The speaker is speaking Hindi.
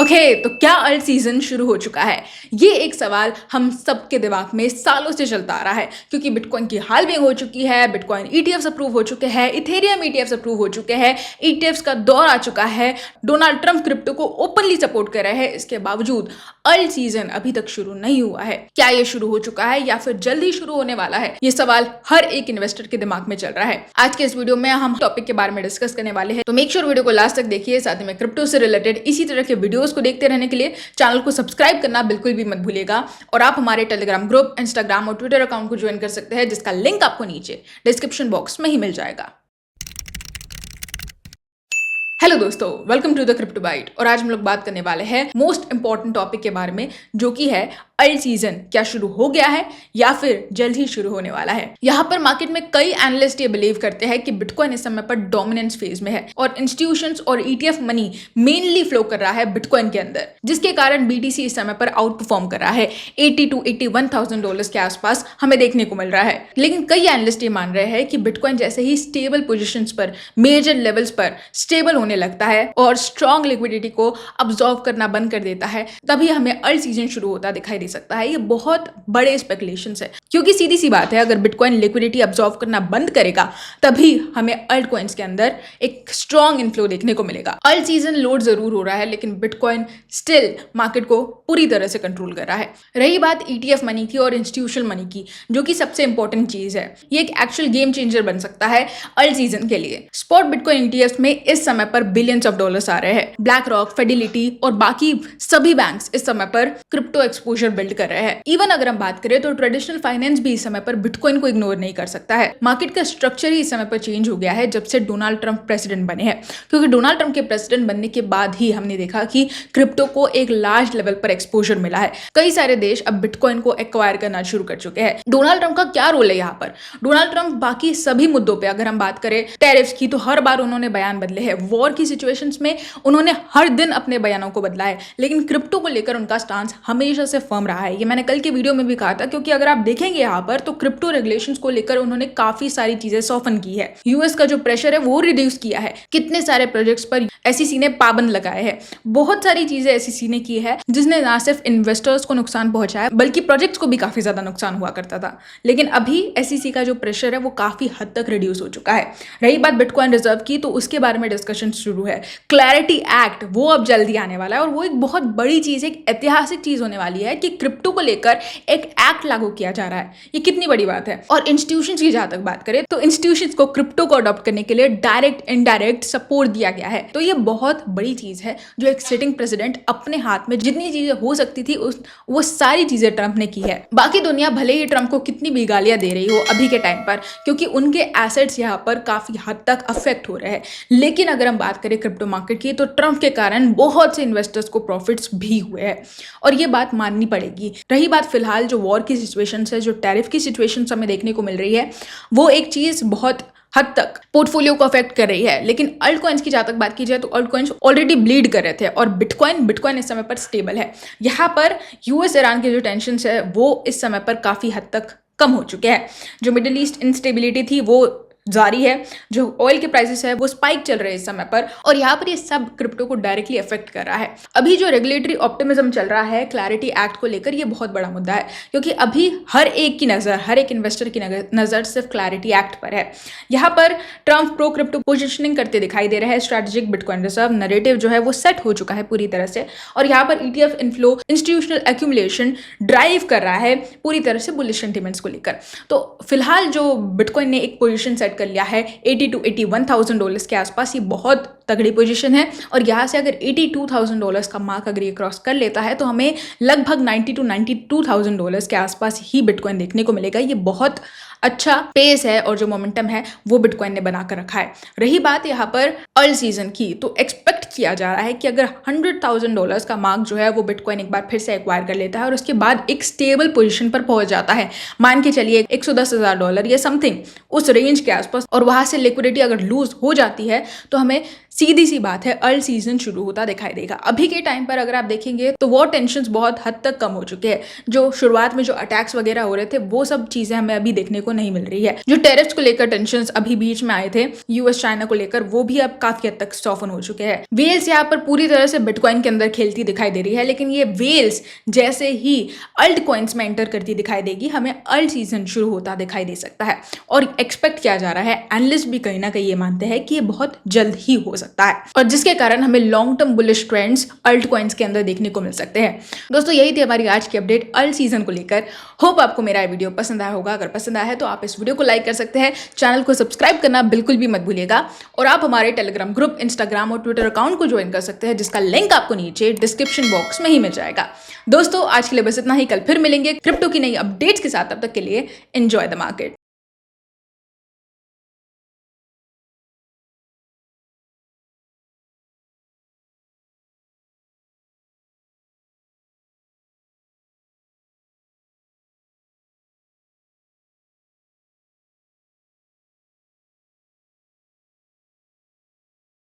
ओके तो क्या अल्ट सीजन शुरू हो चुका है? ये एक सवाल हम सबके दिमाग में सालों से चलता आ रहा है क्योंकि बिटकॉइन की हाल्विंग हो चुकी है, बिटकॉइन ईटीएफ्स अप्रूव हो चुके हैं, इथेरियम ईटीएफ्स अप्रूव हो चुके हैं, ईटीएफ्स का दौर आ चुका है, डोनाल्ड ट्रंप क्रिप्टो को ओपनली सपोर्ट कर रहे हैं। इसके बावजूद अल्ट सीजन अभी तक शुरू नहीं हुआ है। क्या ये शुरू हो चुका है या फिर जल्दी शुरू होने वाला है? ये सवाल हर एक इन्वेस्टर के दिमाग में चल रहा है। आज के इस वीडियो में हम टॉपिक के बारे में डिस्कस करने वाले हैं, तो मेक श्योर वीडियो को लास्ट तक देखिए। साथ में क्रिप्टो से रिलेटेड इसी तरह के वीडियोस को देखते रहने के लिए चैनल को सब्सक्राइब करना बिल्कुल भी मत भूलिएगा। और आप हमारे टेलीग्राम ग्रुप, इंस्टाग्राम और ट्विटर अकाउंट को ज्वाइन कर सकते हैं, जिसका लिंक आपको नीचे डिस्क्रिप्शन बॉक्स में ही मिल जाएगा। हेलो दोस्तों, welcome to the Crypto Byte. और आज हम लोग बात करने वाले हैं मोस्ट इंपॉर्टेंट टॉपिक के बारे में, जो कि है अल्ट सीजन क्या शुरू हो गया है या फिर जल्द ही शुरू होने वाला है। यहाँ पर मार्केट में कई एनालिस्ट ये बिलीव करते हैं कि बिटकॉइन इस समय पर डोमिनेंस फेज में है और इंस्टीट्यूशंस और ईटीएफ मनी मेनली फ्लो कर रहा है बिटकॉइन के अंदर, जिसके कारण बीटीसी इस समय पर आउट परफॉर्म कर रहा है। $80,000 to $81,000 के आसपास हमें देखने को मिल रहा है। लेकिन कई एनालिस्ट ये मान रहे हैं कि बिटकॉइन जैसे ही स्टेबल पोजिशंस पर, मेजर लेवल्स पर स्टेबल होने लगता है और स्ट्रॉन्ग लिक्विडिटी को अब्सॉर्ब करना बंद कर देता है, तभी हमें अल्ट सीजन शुरू होता दिखाई दे सकता है। ये बहुत बड़े स्पेकुलेशंस है, क्योंकि सीधी सी बात है, अगर बिटकॉइन लिक्विडिटी अब्सॉर्ब करना बंद करेगा तभी हमें अल्ट कॉइन्स के अंदर एक स्ट्रॉन्ग इनफ्लो देखने को मिलेगा। अल्ट सीजन लोड जरूर हो रहा है, लेकिन बिटकॉइन स्टिल मार्केट को पूरी तरह से कंट्रोल कर रहा है। रही बात ईटीएफ मनी की और इंस्टीट्यूशनल मनी की, जो कि सबसे इंपॉर्टेंट चीज है, ये एक एक्चुअल गेम चेंजर बन सकता है अल्ट सीजन के लिए। स्पॉट बिटकॉइन ईटीएफ में इस समय पर बिलियंस ऑफ डॉलर्स आ रहे हैं। ब्लैक रॉक, फिडेलिटी और बाकी सभी बैंक्स इस समय पर क्रिप्टो एक्सपोजर बिल्ड कर रहे हैं। इवन अगर हम बात करें तो ट्रेडिशनल फाइनेंस भी इस समय पर बिटकॉइन को इग्नोर नहीं कर सकता है। मार्केट का स्ट्रक्चर ही इस समय पर चेंज हो गया है जब से डोनाल्ड ट्रंप प्रेसिडेंट बने हैं, क्योंकि डोनाल्ड ट्रंप के प्रेसिडेंट बनने के बाद ही हमने देखा कि क्रिप्टो को एक लार्ज लेवल पर एक्सपोजर मिला है। कई सारे देश अब बिटकॉइन को एक्वायर करना शुरू कर चुके हैं। डोनाल्ड ट्रंप का क्या रोल है यहाँ पर? डोनाल्ड ट्रंप बाकी सभी मुद्दों पर, अगर हम बात करें टैरिफ्स की, तो हर बार उन्होंने बयान बदले हैं। वॉर की सिचुएशंस में उन्होंने हर दिन अपने बयानों को बदला है, लेकिन क्रिप्टो को लेकर उनका स्टांस हमेशा से फर्म रहा है। ये मैंने कल के वीडियो में भी कहा था, क्योंकि अगर आप देखेंगे यहाँ पर तो क्रिप्टो रेगुलेशंस को लेकर उन्होंने काफी सारी चीजें सॉफ्टन की है। यूएस का जो प्रेशर है वो रिड्यूस किया है। कितने सारे प्रोजेक्ट्स पर एसईसी ने पाबंद लगाए हैं। बहुत सारी चीजें एसईसी ने की है, जिसने ना सिर्फ इन्वेस्टर्स को नुकसान पहुंचाया, बल्कि प्रोजेक्ट्स को भी काफी ज्यादा नुकसान हुआ करता था। लेकिन अभी एसईसी का जो प्रेशर है वो काफी हद तक रिड्यूस हो चुका है। रही बात बिटकॉइन रिजर्व की, तो उसके बारे में डिस्कशन शुरू है। क्लैरिटी एक्ट वो अब जल्दी आने वाला है और वो एक बहुत बड़ी चीज, एक ऐतिहासिक चीज होने वाली है कि क्रिप्टो को लेकर एक एक्ट लागू किया जा रहा है। ये कितनी बड़ी बात है। और इंस्टीट्यूशंस की जहां तक बात करें तो इंस्टीट्यूशंस को क्रिप्टो को अडॉप्ट करने के लिए डायरेक्ट इनडायरेक्ट सपोर्ट दिया गया है। तो ये बहुत बड़ी चीज है जो एक सिटिंग प्रेसिडेंट अपने हाथ में जितनी चीजें हो सकती थी वो सारी चीजें ट्रंप ने की है। बाकी दुनिया भले ही ट्रंप को कितनी भी गालियां दे रही हो अभी के टाइम पर, क्योंकि उनके एसेट्स यहाँ पर काफी हद तक अफेक्ट हो रहे हैं, लेकिन अगर हम बात करें क्रिप्टो मार्केट की, तो ट्रंप के कारण बहुत से इन्वेस्टर्स को प्रॉफिट्स भी हुए हैं और ये बात माननी पड़ेगी। रही बात फिलहाल जो वॉर की सिचुएशन है, जो टैरिफ की सिचुएशन हमें देखने को मिल रही है, वो एक चीज बहुत हद तक पोर्टफोलियो को अफेक्ट कर रही है। लेकिन अल्ट कॉइन्स की जहां तक बात की जाए तो अल्ट कॉइन्स ऑलरेडी ब्लीड कर रहे थे और बिटकॉइन इस समय पर स्टेबल है। यहाँ पर यूएस ईरान के जो टेंशन है वो इस समय पर काफी हद तक कम हो चुके हैं। जो मिडिल ईस्ट इंस्टेबिलिटी थी वो जारी है। जो ऑयल के प्राइसेस है वो स्पाइक चल रहे हैं इस समय पर, और यहाँ पर ये सब क्रिप्टो को डायरेक्टली अफेक्ट कर रहा है। अभी जो रेगुलेटरी ऑप्टिमिज्म चल रहा है क्लैरिटी एक्ट को लेकर, ये बहुत बड़ा मुद्दा है, क्योंकि अभी हर एक की नजर, हर एक इन्वेस्टर की नजर सिर्फ क्लैरिटी एक्ट पर है। यहाँ पर ट्रंप प्रो क्रिप्टो पोजिशनिंग करते दिखाई दे रहे हैं। स्ट्रेटेजिक बिटकॉइन रिजर्व नैरेटिव जो है वो सेट हो चुका है पूरी तरह से, और यहाँ पर ETF inflow, institutional accumulation drive कर रहा है पूरी तरह से बुलिश सेंटिमेंट्स को लेकर। तो फिलहाल जो बिटकॉइन ने एक पोजीशन सेट कर लिया है $80,000 to $81,000 के आसपास, ये बहुत तगड़ी पोजीशन है। और यहाँ से अगर $82,000 का मार्क अगर ये क्रॉस कर लेता है तो हमें लगभग $90,000 to $92,000 के आसपास ही बिटकॉइन देखने को मिलेगा। ये बहुत अच्छा पेस है और जो मोमेंटम है वो बिटकॉइन ने बनाकर रखा है। रही बात यहाँ पर अल्ट सीजन की, तो एक्सपेक्ट किया जा रहा है कि अगर $100,000 का मार्क जो है वो बिटकॉइन एक बार फिर से एक्वायर कर लेता है और उसके बाद एक स्टेबल पोजीशन पर पहुंच जाता है, मान के चलिए $110,000 या समथिंग उस रेंज के आसपास, और वहां से लिक्विडिटी अगर लूज हो जाती है तो हमें सीधी सी बात है अल्ट सीजन शुरू होता दिखाई देगा। अभी के टाइम पर अगर आप देखेंगे तो वॉर टेंशंस बहुत हद तक कम हो चुके हैं। जो शुरुआत में जो अटैक्स वगैरह हो रहे थे वो सब चीजें हमें अभी देखने को को नहीं मिल रही है। जो टेरिफ्स को लेकर टेंशन अभी बीच में आए थे यूएस चाइना को लेकर, वो भी अब काफी हद तक सॉफ्टन हो चुके हैं। वेल्स यहाँ पर पूरी तरह से बिटकॉइन के अंदर खेलती दिखाई दे रही है, लेकिन ये वेल्स जैसे ही अल्ट कॉइन्स में एंटर करती दिखाई देगी, हमें अल्ट सीजन शुरू होता दिखाई दे सकता है। और एक्सपेक्ट किया जा रहा है, एनालिस्ट भी कहीं ना कहीं ये मानते हैं कि ये बहुत जल्द ही हो सकता है, और जिसके कारण हमें long term bullish trends altcoins के अंदर देखने को मिल सकते हैं। दोस्तों, यही थी हमारी आज की अपडेट अल्ट सीजन को लेकर। होप आपको मेरा वीडियो पसंद आया होगा। अगर पसंद आया है तो आप इस वीडियो को लाइक कर सकते हैं, चैनल को सब्सक्राइब करना बिल्कुल भी मत भूलिएगा, और आप हमारे टेलीग्राम ग्रुप, इंस्टाग्राम और ट्विटर अकाउंट को ज्वाइन कर सकते हैं, जिसका लिंक आपको नीचे डिस्क्रिप्शन बॉक्स में ही मिल जाएगा। दोस्तों, आज के लिए बस इतना ही। कल फिर मिलेंगे क्रिप्टो की नई अपडेट्स के साथ। तब तक के लिए एंजॉय द मार्केट।